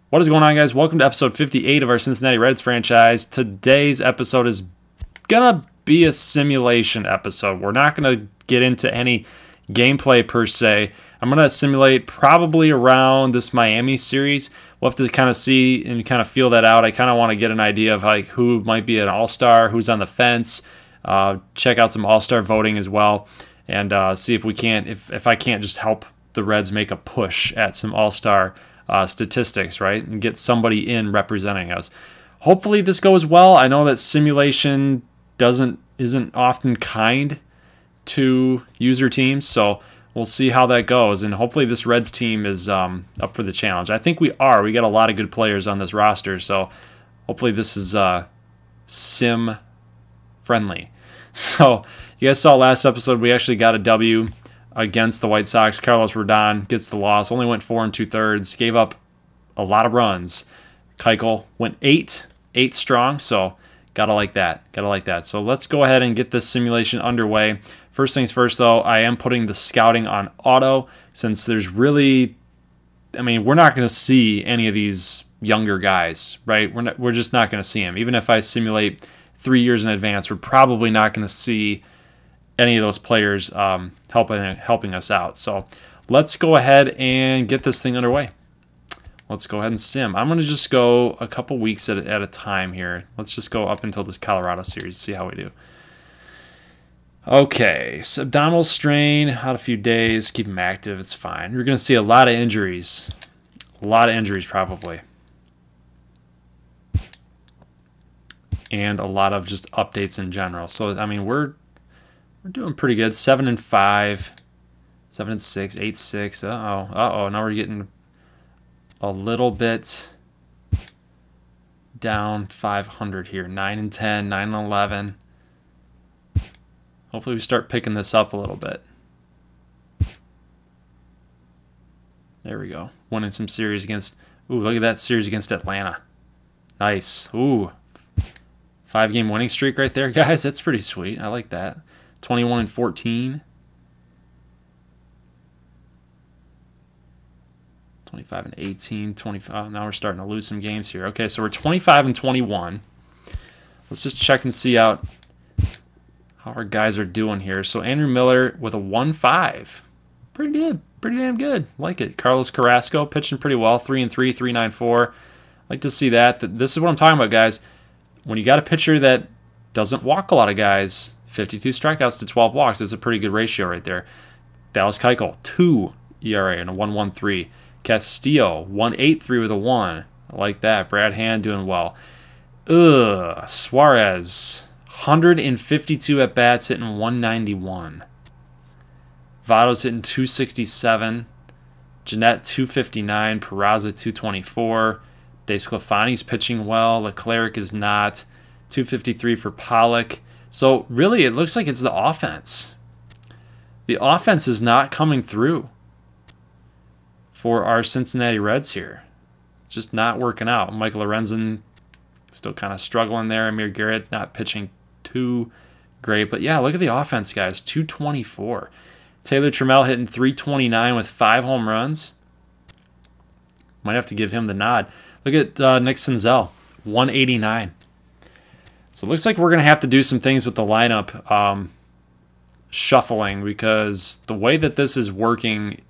What is going on, guys? Welcome to episode 58 of our Cincinnati Reds franchise. Today's episode is going to be a simulation episode. We're not going to get into any gameplay per se. I'm going to simulate probably around this Miami series. We'll have to kind of see and kind of feel that out. I kind of want to get an idea of like who might be an all-star, who's on the fence, check out some all-star voting as well, and see if we can't, if I can't just help the Reds make a push at some all-star statistics, right, and get somebody in representing us. Hopefully this goes well. I know that simulation isn't often kind to user teams, so we'll see how that goes, and hopefully this Reds team is up for the challenge. I think we are. We got a lot of good players on this roster, so hopefully this is sim friendly. So you guys saw last episode we actually got a W against the White Sox. Carlos Rodon gets the loss. Only went 4 2/3. Gave up a lot of runs. Keuchel went 8 strong. So gotta like that. Gotta like that. So let's go ahead and get this simulation underway. First things first, though, I am putting the scouting on auto since there's really, I mean, we're not going to see any of these younger guys, right? We're just not going to see them. Even if I simulate 3 years in advance, we're probably not going to see any of those players helping us out. So let's go ahead and get this thing underway. Let's go ahead and sim. I'm going to just go a couple weeks at a time here. Let's just go up until this Colorado series, see how we do. Okay, so abdominal strain, out a few days, keep him active, it's fine. You're going to see a lot of injuries. A lot of injuries probably. And a lot of just updates in general. So, I mean, we're doing pretty good. 7-5, 7-6, 8-6. Uh-oh. Now we're getting a little bit down 500 here. 9-10, 9-11. Hopefully we start picking this up a little bit. There we go. Winning some series against... Ooh, look at that series against Atlanta. Nice. Ooh. 5-game winning streak right there, guys. That's pretty sweet. I like that. 21-14. 25-18. 25. Now we're starting to lose some games here. Okay, so we're 25-21. Let's just check and see out how our guys are doing here. So Andrew Miller with a 1.5. Pretty good. Pretty damn good. Like it. Carlos Carrasco pitching pretty well. 3-3, 3.94. Like to see that. This is what I'm talking about, guys. When you got a pitcher that doesn't walk a lot of guys, 52 strikeouts to 12 walks is a pretty good ratio right there. Dallas Keuchel, 2 ERA and a 1.13. Castillo, 1.83 with a 1. I like that. Brad Hand doing well. Suarez, 152 at-bats, hitting 191. Votto's hitting 267. Jeanette, 259. Peraza, 224. DeSclafani's pitching well. Leclerc is not. 253 for Pollock. So really, it looks like it's the offense. The offense is not coming through for our Cincinnati Reds here. Just not working out. Michael Lorenzen still kind of struggling there. Amir Garrett not pitching too great. But yeah, look at the offense, guys. 224. Taylor Trammell hitting 329 with 5 home runs. Might have to give him the nod. Look at Nick Senzel, 189. So it looks like we're going to have to do some things with the lineup shuffling because the way that this is working,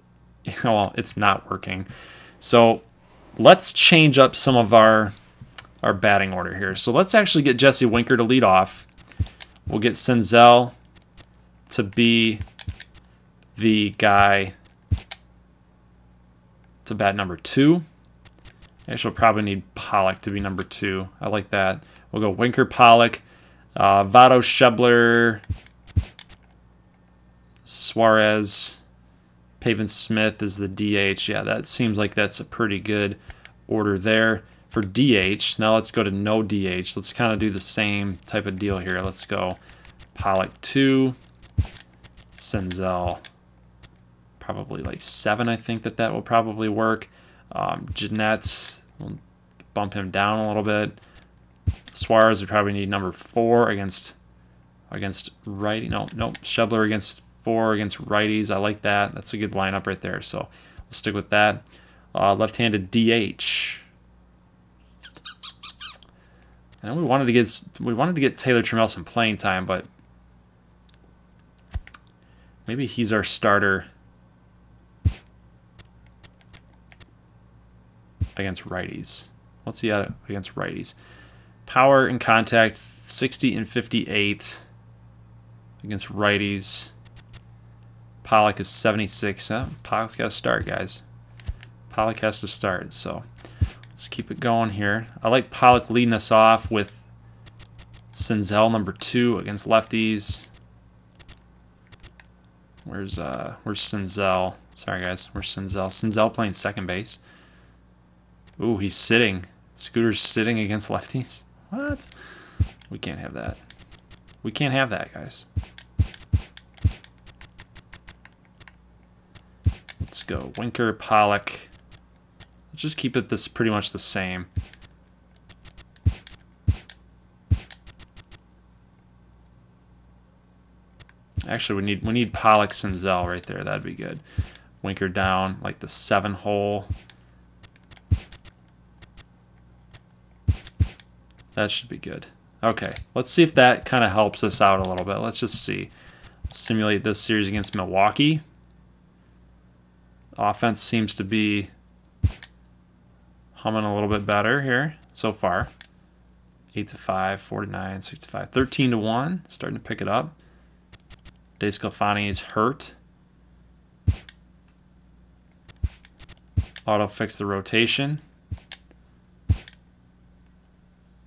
well, it's not working. So let's change up some of our batting order here. So let's actually get Jesse Winker to lead off. We'll get Senzel to be the guy to bat number 2. Actually, we'll probably need Pollock to be number 2. I like that. We'll go Winker, Pollock, Votto, Schebler, Suarez, Pavin Smith is the DH. Yeah, that seems like that's a pretty good order there. For DH, now let's go to no DH. Let's kind of do the same type of deal here. Let's go Pollock 2, Senzel, probably like 7. I think that will probably work. Jeanette, we'll bump him down a little bit. Suarez would probably need number 4 against righty. No, Schebler against 4 against righties. I like that. That's a good lineup right there. So we'll stick with that. Left-handed DH. I know we wanted to get Taylor Trammell some playing time, but maybe he's our starter against righties. What's he at against righties? Power and contact 60 and 58 against righties. Pollock is 76. Pollock's got to start, guys. Pollock has to start, so let's keep it going here. I like Pollock leading us off with Senzel, number 2, against lefties. Where's Senzel? Sorry, guys. Where's Senzel? Senzel playing second base. Ooh, he's sitting. Scooter's sitting against lefties. What? We can't have that. We can't have that, guys. Let's go. Winker, Pollock. Let's just keep it this pretty much the same. Actually, we need Pollock, Senzel right there. That'd be good. Winker down like the 7 hole. That should be good. Okay, let's see if that kind of helps us out a little bit. Let's just see. Simulate this series against Milwaukee. Offense seems to be humming a little bit better here so far. 8-5, 4-9, 6-5, 13-1. Starting to pick it up. DeSclafani is hurt. Auto fix the rotation.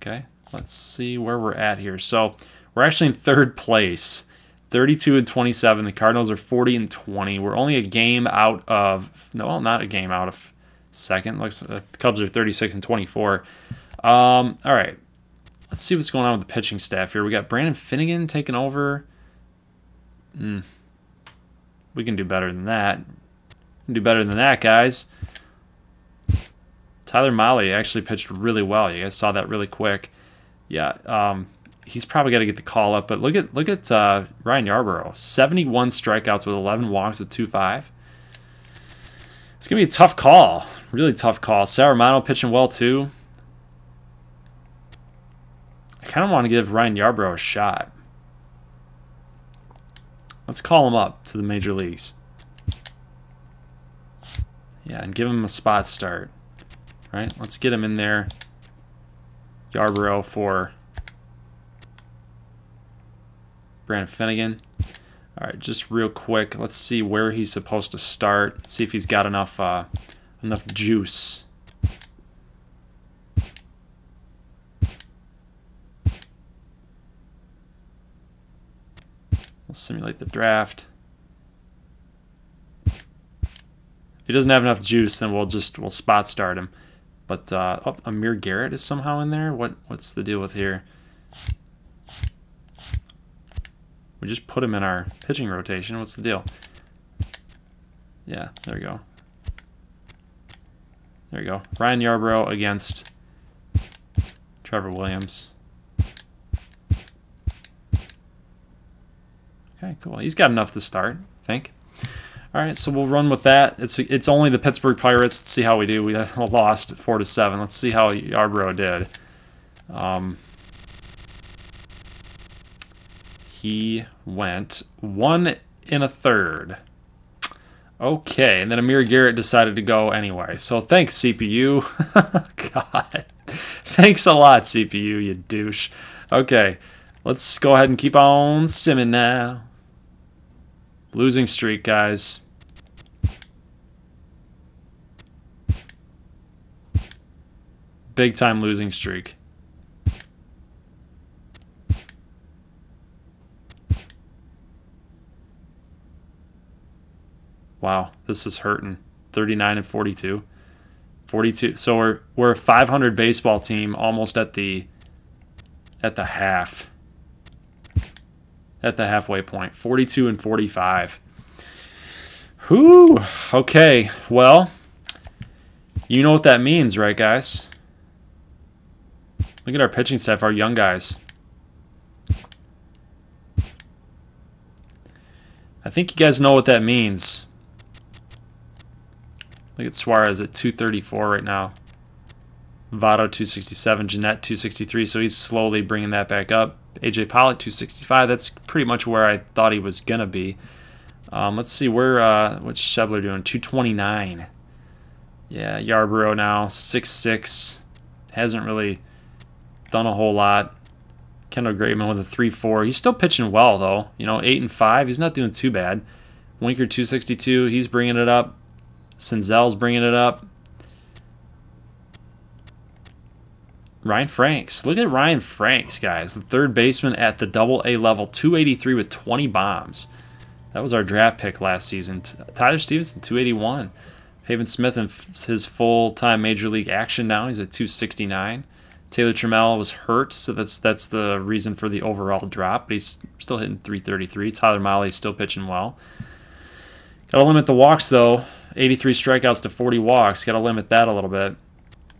Okay, let's see where we're at here. So we're actually in 3rd place, 32-27. The Cardinals are 40-20. We're only a game out of, no, not a game out of 2nd. Looks the Cubs are 36-24. All right, let's see what's going on with the pitching staff here. We got Brandon Finnegan taking over. We can do better than that. We can do better than that, guys. Tyler Mahle actually pitched really well. You guys saw that really quick. Yeah, he's probably got to get the call up. But look at Ryan Yarbrough, 71 strikeouts with 11 walks with 2.5. It's gonna be a tough call, really tough call. Saramano pitching well too. I kind of want to give Ryan Yarbrough a shot. Let's call him up to the major leagues. Yeah, and give him a spot start. Right, let's get him in there. Yarbrough for Brandon Finnegan. All right, just real quick, let's see where he's supposed to start. See if he's got enough enough juice. We'll simulate the draft. If he doesn't have enough juice, then we'll spot start him. But oh, Amir Garrett is somehow in there. What's the deal with here? We just put him in our pitching rotation. What's the deal? Yeah, there we go. There we go. Ryan Yarbrough against Trevor Williams. Okay, cool. He's got enough to start, I think. All right, so we'll run with that. It's only the Pittsburgh Pirates. Let's see how we do. We lost 4-7. Let's see how Yarbrough did. He went 1 1/3. Okay, and then Amir Garrett decided to go anyway. So thanks, CPU. God. Thanks a lot, CPU, you douche. Okay, let's go ahead and keep on simming now. Losing streak, guys. Big time losing streak. Wow, this is hurting. 39-42. 42. So we're a 500 baseball team almost at the half. At the halfway point. 42-45. Whew. Okay. Well, you know what that means, right, guys? Look at our pitching staff, our young guys. I think you guys know what that means. Look at Suarez at 234 right now. Votto 267, Jeanette 263, so he's slowly bringing that back up. AJ Pollock 265, that's pretty much where I thought he was going to be. Let's see, what's Scherzer doing? 229. Yeah, Yarborough now, 6'6". Hasn't really done a whole lot. Kendall Graveman with a 3.4. He's still pitching well, though. 8-5. He's not doing too bad. Winker 262. He's bringing it up. Senzel's bringing it up. Ryan Franks. Look at Ryan Franks, guys. The third baseman at the Double-A level. 283 with 20 bombs. That was our draft pick last season. Tyler Stevenson, 281. Haven Smith in his full-time Major League action now. He's at 269. Taylor Trammell was hurt, so that's the reason for the overall drop, but he's still hitting 333. Tyler Mahle's still pitching well. Got to limit the walks, though. 83 strikeouts to 40 walks. Got to limit that a little bit.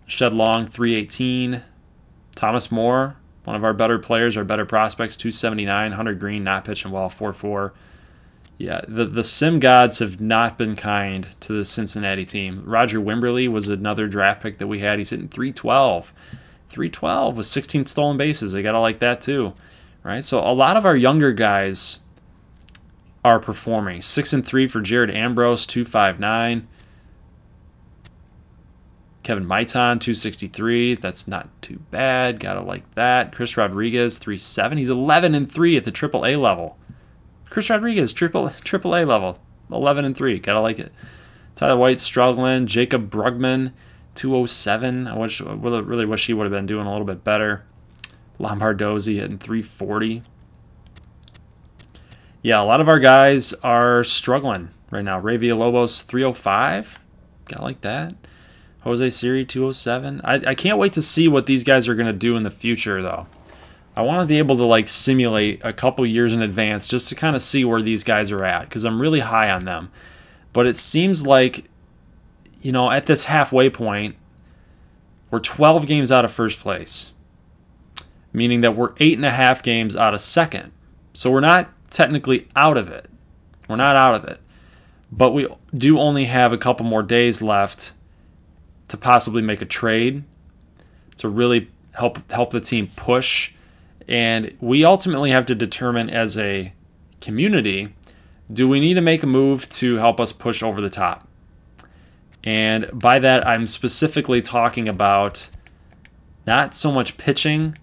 Shed Long, 318. Thomas Moore, one of our better players, our better prospects, 279. Hunter Green, not pitching well, 4-4. Yeah, the sim gods have not been kind to the Cincinnati team. Roger Wimberly was another draft pick that we had. He's hitting 312. 312 with 16 stolen bases. They got to like that too, right? So a lot of our younger guys are performing. 6-3 for Jared Ambrose, 259. Kevin Maitan, 263. That's not too bad. Got to like that. Chris Rodriguez, 3.7. He's 11-3 at the Triple-A level. Chris Rodriguez, triple A level, 11-3. Gotta like it. Tyler White struggling. Jacob Brugman, 207. I really wish he would have been doing a little bit better. Lombardozzi hitting 340. Yeah, a lot of our guys are struggling right now. Ray Villalobos, 305. Gotta like that. Jose Siri, 207. I can't wait to see what these guys are gonna do in the future, though. I want to be able to simulate a couple years in advance just to kind of see where these guys are at, because I'm really high on them. But it seems like, at this halfway point, we're 12 games out of first place, meaning that we're 8.5 games out of second. So we're not technically out of it. We're not out of it. But we do only have a couple more days left to possibly make a trade to really help the team push. And we ultimately have to determine as a community, do we need to make a move to help us push over the top? And by that, I'm specifically talking about not so much pitching,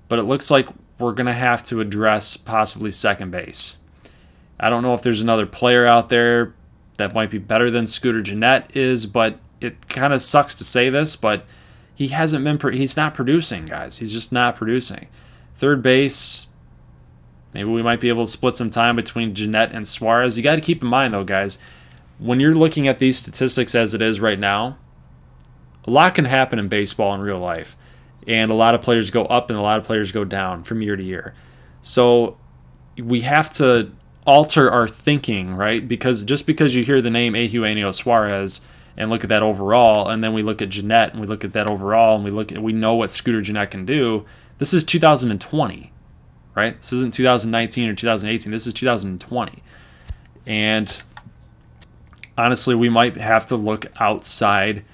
but it looks like we're going to have to address possibly second base. I don't know if there's another player out there that might be better than Scooter Gennett is, but it kind of sucks to say this, but he's not producing, guys. He's just not producing. Third base, maybe we might be able to split some time between Jeanette and Suarez. You got to keep in mind, though, guys, when you're looking at these statistics as it is right now, a lot can happen in baseball in real life. And a lot of players go up and a lot of players go down from year to year. So we have to alter our thinking, right? Because just because you hear the name Eugenio Suarez and look at that overall, and then we look at Jeanette and we look at that overall, and we know what Scooter Jeanette can do. This is 2020, right? This isn't 2019 or 2018. This is 2020. And honestly, we might have to look outside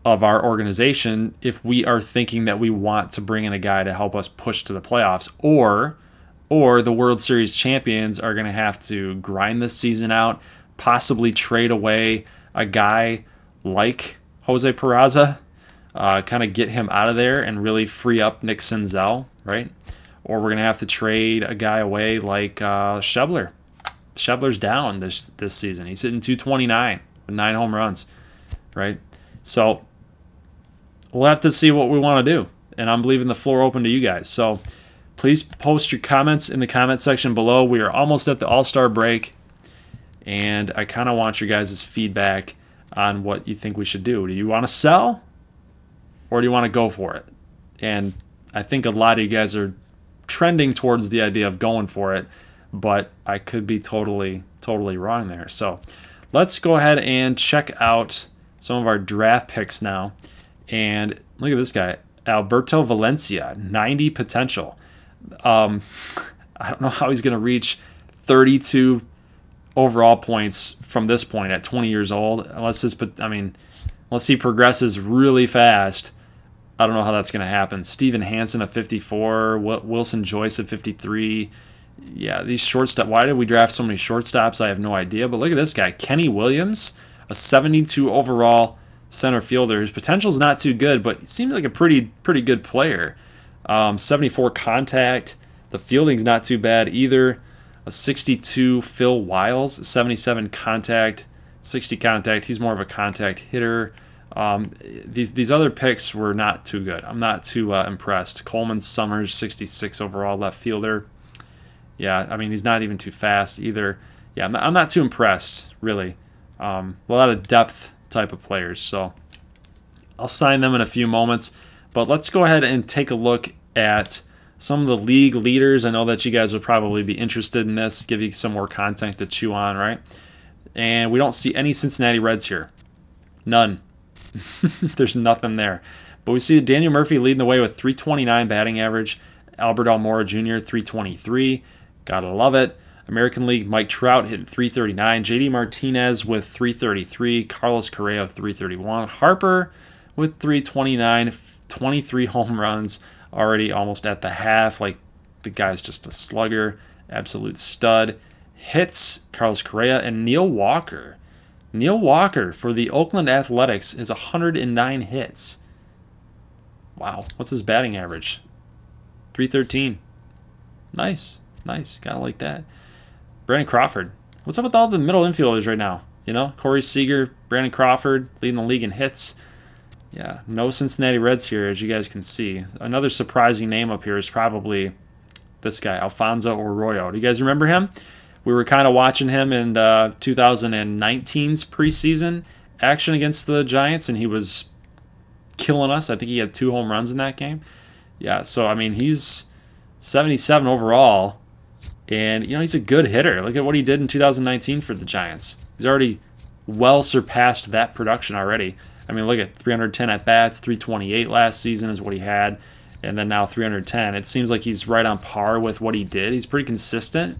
of our organization if we are thinking that we want to bring in a guy to help us push to the playoffs, or the World Series champions are going to have to grind this season out, possibly trade away a guy like Jose Peraza, kind of get him out of there and really free up Nick Senzel, right? Or we're going to have to trade a guy away like Schebler. Schebler's down this season. He's hitting 229 with 9 home runs, right? So we'll have to see what we want to do. And I'm leaving the floor open to you guys. So please post your comments in the comment section below. We are almost at the All-Star break. And I kind of want your guys' feedback on what you think we should do. Do you want to sell? Or do you want to go for it? And I think a lot of you guys are trending towards the idea of going for it, but I could be totally wrong there. So let's go ahead and check out some of our draft picks now. And look at this guy, Alberto Valencia, 90 potential. I don't know how he's going to reach 32 overall points from this point at 20 years old, unless he progresses really fast. I don't know how that's going to happen. Steven Hansen at 54, Wilson Joyce at 53. Yeah, these shortstop. Why did we draft so many shortstops? I have no idea. But look at this guy, Kenny Williams, a 72 overall center fielder. His potential is not too good, but he seems like a pretty good player. 74 contact. The fielding's not too bad either. A 62 Phil Wiles, 77 contact, 60 contact. He's more of a contact hitter. These other picks were not too good. I'm not too impressed. Coleman Summers, 66 overall left fielder. Yeah, I mean, he's not even too fast either. Yeah, I'm not too impressed, really. A lot of depth type of players, so I'll sign them in a few moments. But let's go ahead and take a look at some of the league leaders. I know that you guys would probably be interested in this, give you some more content to chew on, right? And we don't see any Cincinnati Reds here. None. There's nothing there. But we see Daniel Murphy leading the way with 329 batting average. Albert Almora Jr., 323. Gotta love it. American League, Mike Trout hitting 339. JD Martinez with 333. Carlos Correa, 331. Harper with 329. 23 home runs, already almost at the half. Like, the guy's just a slugger. Absolute stud. Hits, Carlos Correa and Nell Walker. Nell Walker for the Oakland Athletics is 109 hits. Wow. What's his batting average? 313. Nice. Nice. Gotta like that. Brandon Crawford. What's up with all the middle infielders right now? You know, Corey Seager, Brandon Crawford leading the league in hits. Yeah, no Cincinnati Reds here, as you guys can see. Another surprising name up here is probably this guy, Alfonso Arroyo. Do you guys remember him? We were kind of watching him in 2019's preseason action against the Giants, and he was killing us. I think he had 2 home runs in that game. Yeah, so, I mean, he's 77 overall, and, you know, he's a good hitter. Look at what he did in 2019 for the Giants. He's already well surpassed that production already. I mean, look at 310 at-bats, 328 last season is what he had, and then now 310. It seems like he's right on par with what he did. He's pretty consistent,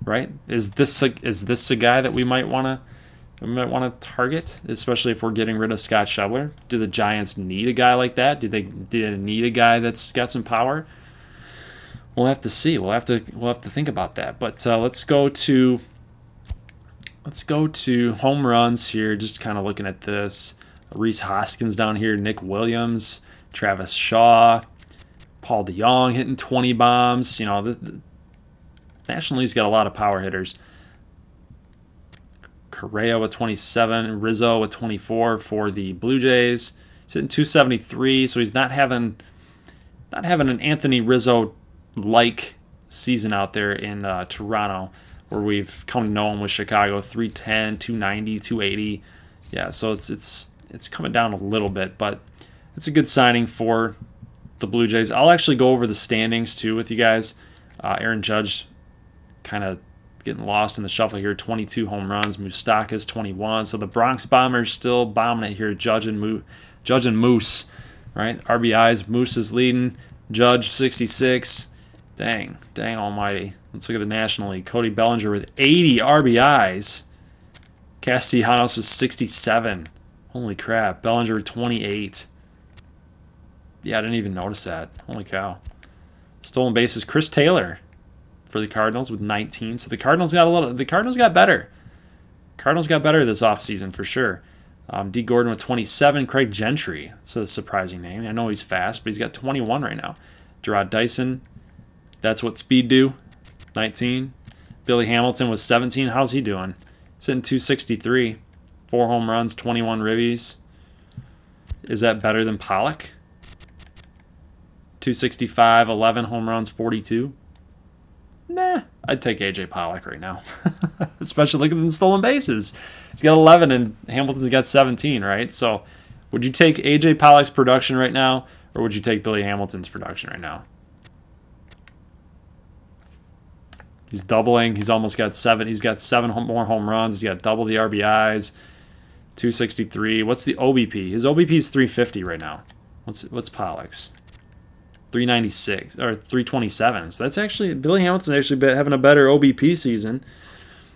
right? Is this a guy that we might want to target, especially if we're getting rid of Scott Schebler? Do the Giants need a guy like that? Do they need a guy that's got some power? We'll have to see. We'll have to think about that. But let's go to home runs here. Just kind of looking at this. Rhys Hoskins down here, Nick Williams, Travis Shaw, Paul DeJong hitting 20 bombs. You know, the National League's got a lot of power hitters. Correa with 27, Rizzo with 24 for the Blue Jays. He's hitting 273, so he's not having an Anthony Rizzo-like season out there in Toronto, where we've come to know him with Chicago. 310, 290, 280. Yeah, so it's coming down a little bit, but it's a good signing for the Blue Jays. I'll actually go over the standings too with you guys. Aaron Judge kind of getting lost in the shuffle here. 22 home runs. Moustakas 21. So the Bronx Bombers still bombing it here. Judge and Moose, right? RBIs. Moose is leading. Judge 66. Dang almighty. Let's look at the National League. Cody Bellinger with 80 RBIs. Castellanos was 67. Holy crap. Bellinger with 28. Yeah, I didn't even notice that. Holy cow. Stolen bases. Chris Taylor for the Cardinals with 19. So the Cardinals got better. Cardinals got better this offseason for sure. Dee Gordon with 27. Craig Gentry. It's a surprising name. I know he's fast, but he's got 21 right now. Jarrod Dyson. That's what speed do. 19. Billy Hamilton was 17. How's he doing? He's hitting 263. 4 home runs, 21 ribbies. Is that better than Pollock? 265, 11 home runs, 42. Nah, I'd take A.J. Pollock right now. Especially looking at the stolen bases. He's got 11 and Hamilton's got 17, right? So would you take A.J. Pollock's production right now, or would you take Billy Hamilton's production right now? He's doubling. He's almost got 7. He's got 7 more home runs. He's got double the RBIs. 263. What's the OBP? His OBP is 350 right now. What's Pollock's? 396 or 327. So that's actually Billy Hamilton's actually having a better OBP season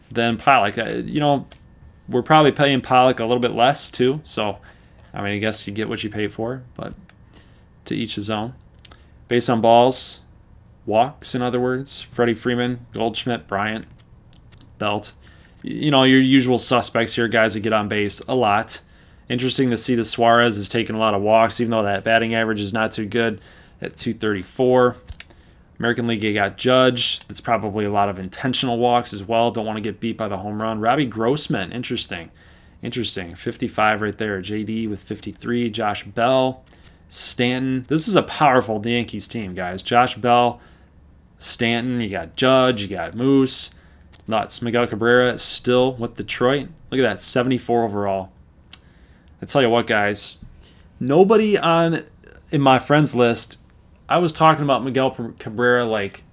than Pollock. You know, we're probably paying Pollock a little bit less too. So, I mean, I guess you get what you pay for. But To each his own. Base on balls, walks, in other words. Freddie Freeman, Goldschmidt, Bryant, Belt. You know, your usual suspects here, guys that get on base a lot. Interesting to see that Suarez is taking a lot of walks, even though that batting average is not too good at 234. American League, you got Judge. That's probably a lot of intentional walks as well. Don't want to get beat by the home run. Robbie Grossman, interesting. 55 right there. JD with 53. Josh Bell, Stanton. This is a powerful Yankees team, guys. Josh Bell, Stanton. You got Judge. You got Moose. Nuts. Miguel Cabrera still with Detroit. Look at that, 74 overall. I tell you what, guys, nobody in my friends list. I was talking about Miguel Cabrera like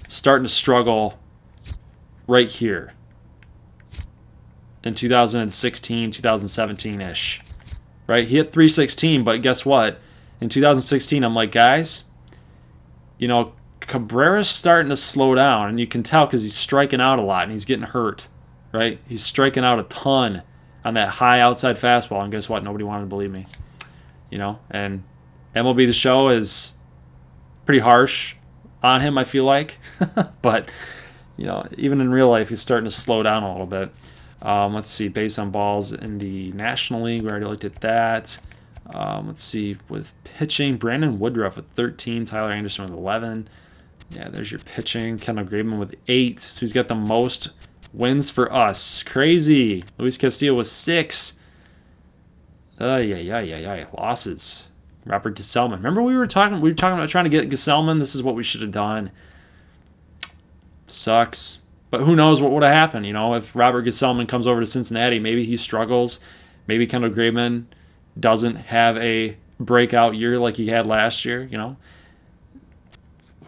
starting to struggle right here in 2016, 2017-ish. Right? He hit 316, but guess what? In 2016, I'm like, guys, you know, Cabrera's starting to slow down, and you can tell because he's striking out a lot and he's getting hurt, right? He's striking out a ton on that high outside fastball, and guess what? Nobody wanted to believe me, you know. And MLB The Show is pretty harsh on him, I feel like, but you know, even in real life, he's starting to slow down a little bit. Let's see, base on balls in the National League. We already looked at that. Let's see, with pitching, Brandon Woodruff with 13, Tyler Anderson with 11. Yeah, there's your pitching. Kendall Graveman with 8. So he's got the most wins for us. Crazy. Luis Castillo with 6. Losses. Robert Gesellman. Remember we were talking about trying to get Gesellman? This is what we should have done. Sucks. But who knows what would have happened, you know, if Robert Gesellman comes over to Cincinnati. Maybe he struggles. Maybe Kendall Graveman doesn't have a breakout year like he had last year, you know.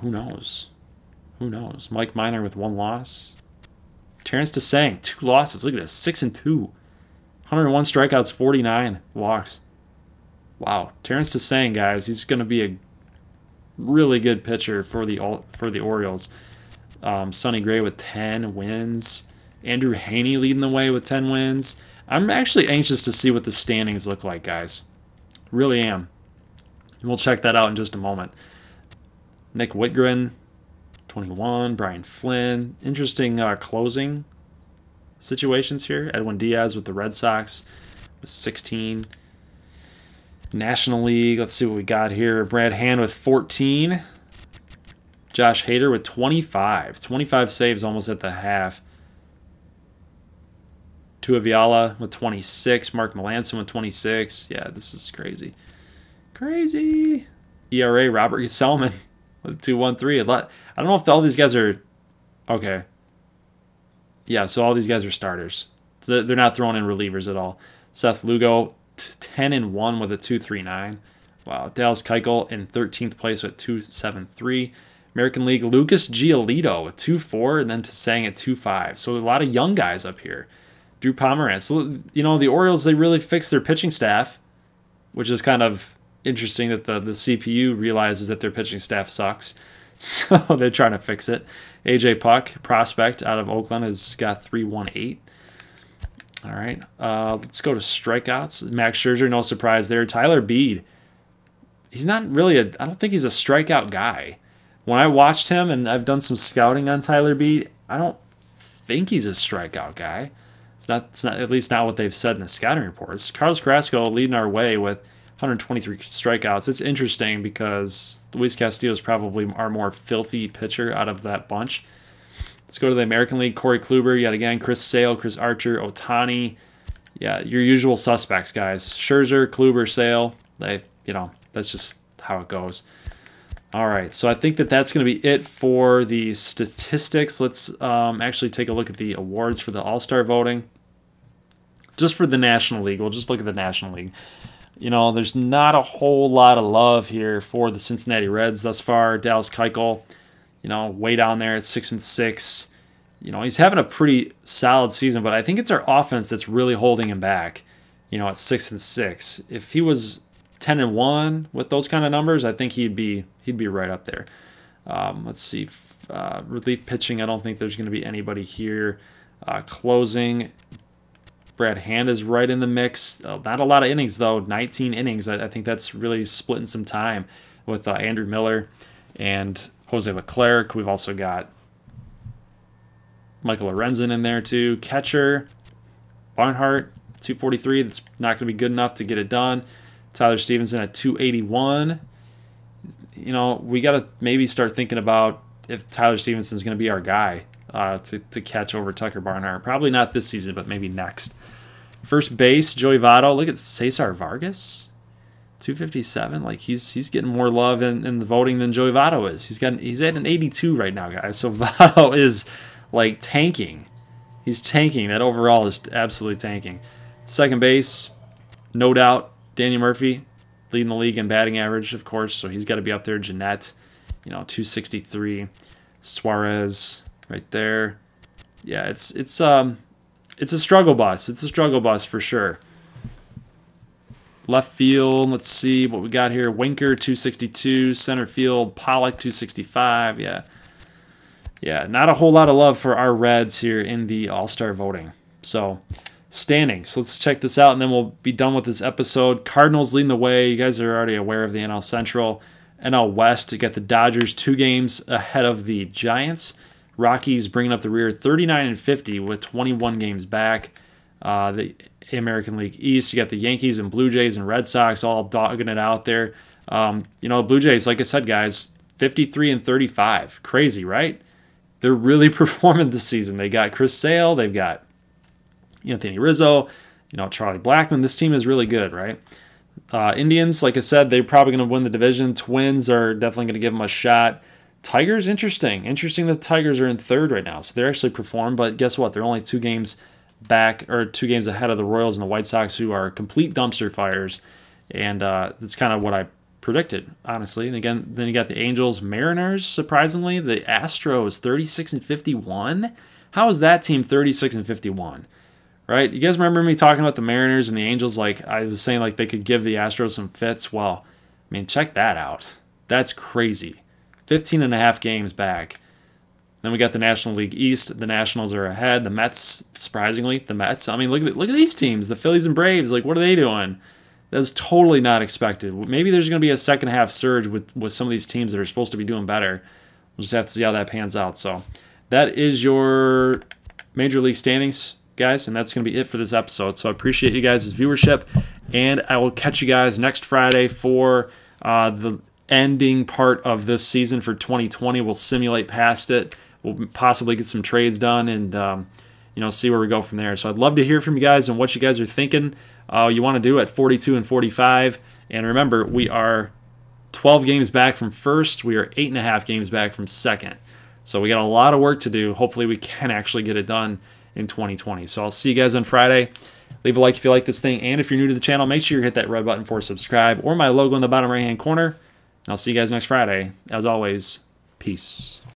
Who knows? Who knows? Mike Minor with 1 loss. Terrence Tseng, 2 losses. Look at this, 6-2. 101 strikeouts, 49 walks. Wow. Terrence Tseng, guys, he's going to be a really good pitcher for the Orioles. Sonny Gray with 10 wins. Andrew Haney leading the way with 10 wins. I'm actually anxious to see what the standings look like, guys. Really am. We'll check that out in just a moment. Nick Whitgren, 21. Brian Flynn. Interesting closing situations here. Edwin Diaz with the Red Sox with 16. National League, let's see what we got here. Brad Hand with 14. Josh Hader with 25. 25 saves almost at the half. Tuivallala with 26. Mark Melancon with 26. Yeah, this is crazy. Crazy. ERA, Robert Gesellman with 2.13. I don't know if all these guys are... Okay. Yeah, so all these guys are starters. They're not throwing in relievers at all. Seth Lugo, 10-1 with a 2.39. Wow. Dallas Keuchel in 13th place with 2.73. American League, Lucas Giolito with 2.4, and then Tseng at 2.5. So a lot of young guys up here. Drew Pomeranz. So, you know, the Orioles, they really fixed their pitching staff, which is kind of interesting that the CPU realizes that their pitching staff sucks. So they're trying to fix it. AJ Puck, prospect out of Oakland, has got 3.18. All right. Let's go to strikeouts. Max Scherzer, no surprise there. Tyler Beede. He's not really I don't think he's a strikeout guy. When I watched him, and I've done some scouting on Tyler Beede, I don't think he's a strikeout guy. It's not at least not what they've said in the scouting reports. Carlos Carrasco leading our way with 123 strikeouts. It's interesting because Luis Castillo is probably our more filthy pitcher out of that bunch. Let's go to the American League. Corey Kluber, yet again, Chris Sale, Chris Archer, Ohtani. Yeah, your usual suspects, guys. Scherzer, Kluber, Sale. That's just how it goes. All right, so I think that's going to be it for the statistics. Let's actually take a look at the awards for the All-Star voting. Just for the National League, we'll just look at the National League. You know, there's not a whole lot of love here for the Cincinnati Reds thus far. Dallas Keuchel, you know, way down there at 6-6. You know, he's having a pretty solid season, but I think it's our offense that's really holding him back, you know, at 6-6. If he was 10-1 with those kind of numbers, I think he'd be right up there. Let's see, relief pitching. I don't think there's going to be anybody here. Closing, Brad Hand is right in the mix. Not a lot of innings, though. 19 innings. I think that's really splitting some time with Andrew Miller and Jose Leclerc. We've also got Michael Lorenzen in there, too. Catcher, Barnhart, 243. That's not going to be good enough to get it done. Tyler Stevenson at 281. You know, we got to maybe start thinking about if Tyler Stevenson is going to be our guy to catch over Tucker Barnhart. Probably not this season, but maybe next. First base, Joey Votto. Look at Cesar Vargas, 257. Like he's getting more love in the voting than Joey Votto is. He's at an 82 right now, guys. So Votto is like tanking. He's tanking. That overall is absolutely tanking. Second base, no doubt, Danny Murphy, leading the league in batting average, of course. So he's got to be up there. Jeanette, 263. Suarez, right there. Yeah, it's a struggle bus. It's a struggle bus for sure. Left field, let's see what we got here. Winker, 262. Center field, Pollock, 265. Yeah, not a whole lot of love for our Reds here in the All-Star voting. So, standings. Let's check this out, and then we'll be done with this episode. Cardinals leading the way. You guys are already aware of the NL Central. NL West, you got the Dodgers 2 games ahead of the Giants. Rockies bringing up the rear, 39-50 with 21 games back. The American League East, you got the Yankees and Blue Jays and Red Sox all dogging it out there. Blue Jays, like I said, guys, 53-35. Crazy, right? They're really performing this season. They got Chris Sale. They've got Anthony Rizzo. Charlie Blackmon. This team is really good, right? Indians, like I said, they're probably going to win the division. Twins are definitely going to give them a shot. Tigers, interesting. Interesting that the Tigers are in third right now. So they're actually performed, but guess what? They're only 2 games back, or 2 games ahead of the Royals and the White Sox, who are complete dumpster fires. And that's kind of what I predicted, honestly. And again, then you got the Angels, Mariners, surprisingly. The Astros, 36-51. How is that team 36-51? Right? You guys remember me talking about the Mariners and the Angels? Like, I was saying, like, they could give the Astros some fits. Well, I mean, check that out. That's crazy. 15.5 games back. Then we got the National League East. The Nationals are ahead. The Mets, surprisingly, I mean, look at these teams. The Phillies and Braves, like, what are they doing? That's totally not expected. Maybe there's going to be a second half surge with some of these teams that are supposed to be doing better. We'll just have to see how that pans out. So that is your Major League standings, guys, and that's going to be it for this episode. So I appreciate you guys' viewership, and I will catch you guys next Friday for the ending part of this season for 2020. We'll simulate past it. We'll possibly get some trades done and see where we go from there. So I'd love to hear from you guys and what you guys are thinking you want to do at 42 and 45. And remember, we are 12 games back from first. We are 8.5 games back from second. So we got a lot of work to do. Hopefully we can actually get it done in 2020. So I'll see you guys on Friday. Leave a like if you like this thing. And if you're new to the channel, make sure you hit that red button for subscribe or my logo in the bottom right-hand corner. And I'll see you guys next Friday. As always, peace.